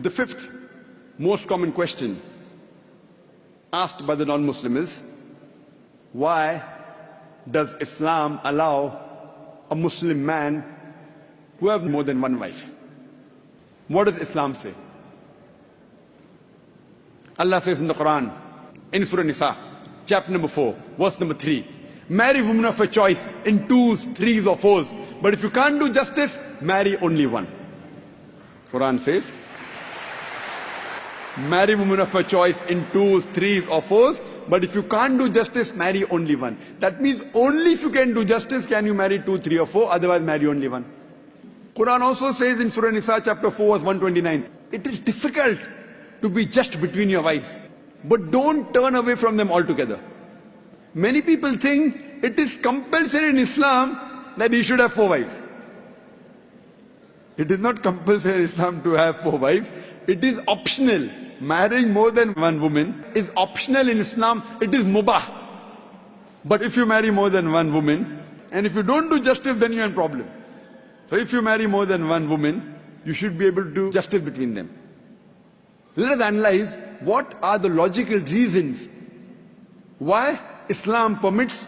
The fifth most common question asked by the non-Muslim is, why does Islam allow a Muslim man to have more than one wife? What does Islam say? Allah says in the Quran, in Surah Nisa, chapter number 4, verse number 3, marry women of your choice in twos, threes or fours. But if you can't do justice, marry only one. Quran says, marry women of your choice in twos, threes or fours. But if you can't do justice, marry only one. That means only if you can do justice can you marry 2, 3 or 4, otherwise marry only one. Quran also says in Surah Nisa chapter 4 verse 129, it is difficult to be just between your wives, but don't turn away from them altogether. Many people think it is compulsory in Islam that you should have 4 wives. It is not compulsory in Islam to have 4 wives. It is optional. Marrying more than one woman is optional in Islam. It is mubah. But if you marry more than one woman, and if you don't do justice, then you're in problem. So if you marry more than one woman, you should be able to do justice between them. Let us analyze what are the logical reasons why Islam permits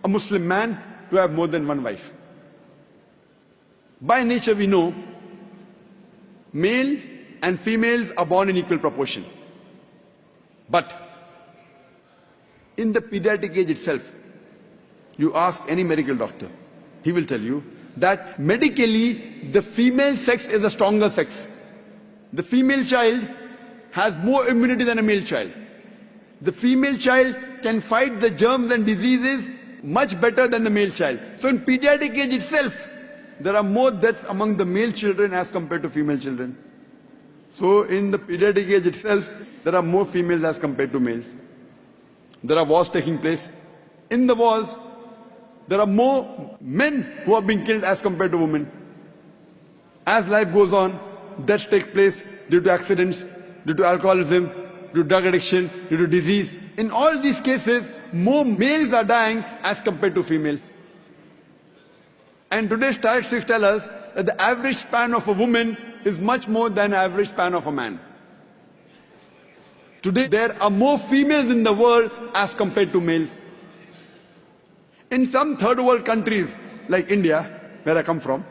a Muslim man to have more than one wife. By nature we know males and females are born in equal proportion. But in the pediatric age itself, you ask any medical doctor, he will tell you that medically the female sex is the stronger sex. The female child has more immunity than a male child. The female child can fight the germs and diseases much better than the male child. So in pediatric age itself, there are more deaths among the male children as compared to female children. So in the pediatric age itself, there are more females as compared to males. There are wars taking place. In the wars, there are more men who are being killed as compared to women. As life goes on, deaths take place due to accidents, due to alcoholism, due to drug addiction, due to disease. In all these cases, more males are dying as compared to females. And today's statistics tell us that the average span of a woman is much more than the average span of a man. Today, there are more females in the world as compared to males. In some third world countries, like India, where I come from,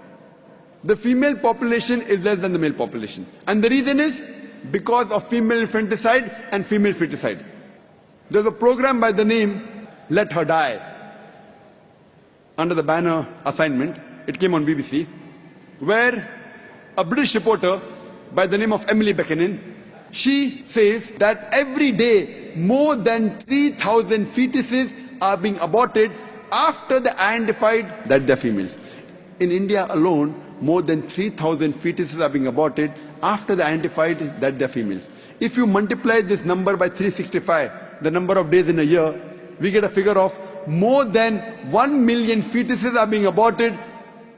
the female population is less than the male population. And the reason is because of female infanticide and female feticide. There's a program by the name Let Her Die, under the banner Assignment. It came on BBC, where a British reporter by the name of Emily Buchanan, she says that every day more than 3,000 fetuses are being aborted after they identified that they're females. In India alone, more than 3,000 fetuses are being aborted after they identified that they're females. If you multiply this number by 365, the number of days in a year, we get a figure of more than 1 million fetuses are being aborted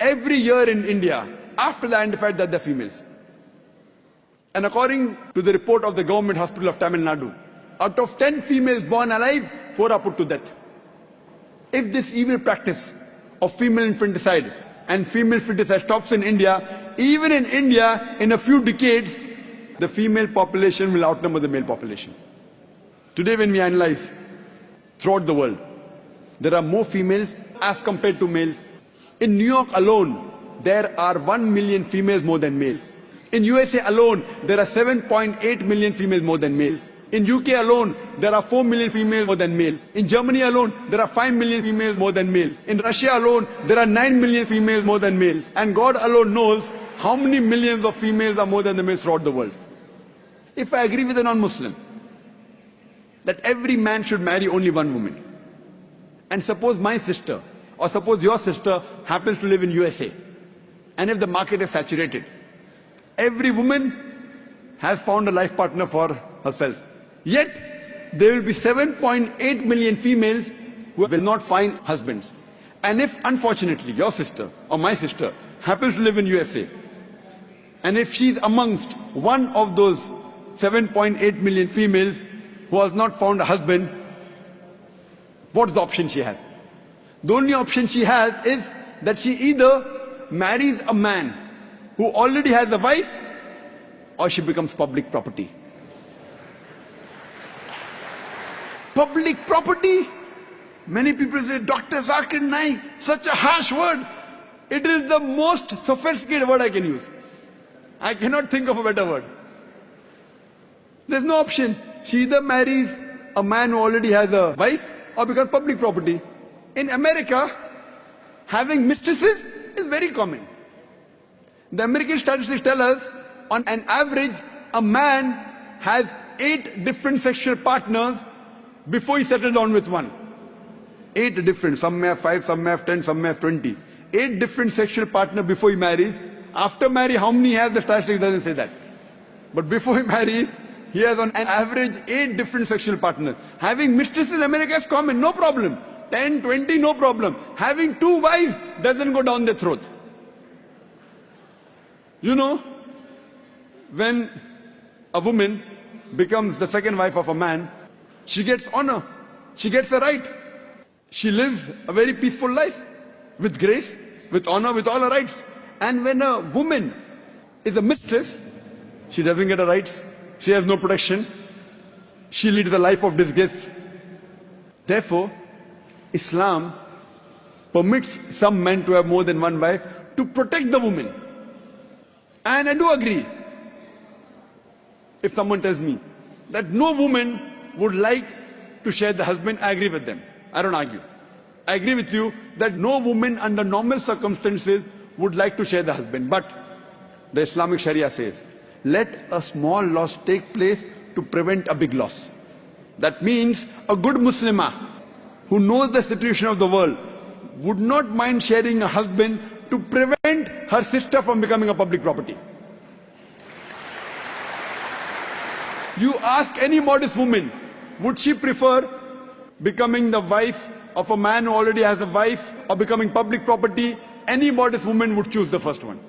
every year in India after they identified that they're females. And according to the report of the government hospital of Tamil Nadu, out of 10 females born alive, 4 are put to death. If this evil practice of female infanticide and female feticide stops in India, even in India, in a few decades, the female population will outnumber the male population. Today when we analyze throughout the world, there are more females as compared to males. In New York alone, there are 1 million females more than males. In USA alone, there are 7.8 million females more than males. In UK alone, there are 4 million females more than males. In Germany alone, there are 5 million females more than males. In Russia alone, there are 9 million females more than males. And God alone knows how many millions of females are more than the males throughout the world. If I agree with a non-Muslim that every man should marry only one woman, and suppose my sister or suppose your sister happens to live in USA, and if the market is saturated, every woman has found a life partner for herself. Yet, there will be 7.8 million females who will not find husbands. And if, unfortunately, your sister or my sister happens to live in USA, and if she's amongst one of those 7.8 million females who has not found a husband, what's the option she has? The only option she has is that she either marries a man who already has a wife, or she becomes public property. Public property? Many people say, Dr. Zakir Naik, such a harsh word. It is the most sophisticated word I can use. I cannot think of a better word. There's no option. She either marries a man who already has a wife or becomes public property. In America, having mistresses is very common. The American statistics tell us, on an average, a man has 8 different sexual partners before he settles down with one. 8 different. Some may have 5, some may have 10, some may have 20. 8 different sexual partners before he marries. After marriage, how many he has, the statistics doesn't say that. But before he marries, he has on an average 8 different sexual partners. Having mistresses in America is common, no problem. 10, 20, no problem. Having 2 wives doesn't go down their throat. You know, when a woman becomes the second wife of a man, she gets honor, she gets a right. She lives a very peaceful life, with grace, with honor, with all her rights. And when a woman is a mistress, she doesn't get her rights, she has no protection, she leads a life of disgrace. Therefore, Islam permits some men to have more than one wife to protect the woman. And I do agree, if someone tells me that no woman would like to share the husband, I agree with them. I don't argue. I agree with you that no woman under normal circumstances would like to share the husband. But the Islamic Sharia says, let a small loss take place to prevent a big loss. That means a good Muslimah who knows the situation of the world would not mind sharing a husband to prevent her sister from becoming a public property. You ask any modest woman, would she prefer becoming the wife of a man who already has a wife or becoming public property? Any modest woman would choose the first one.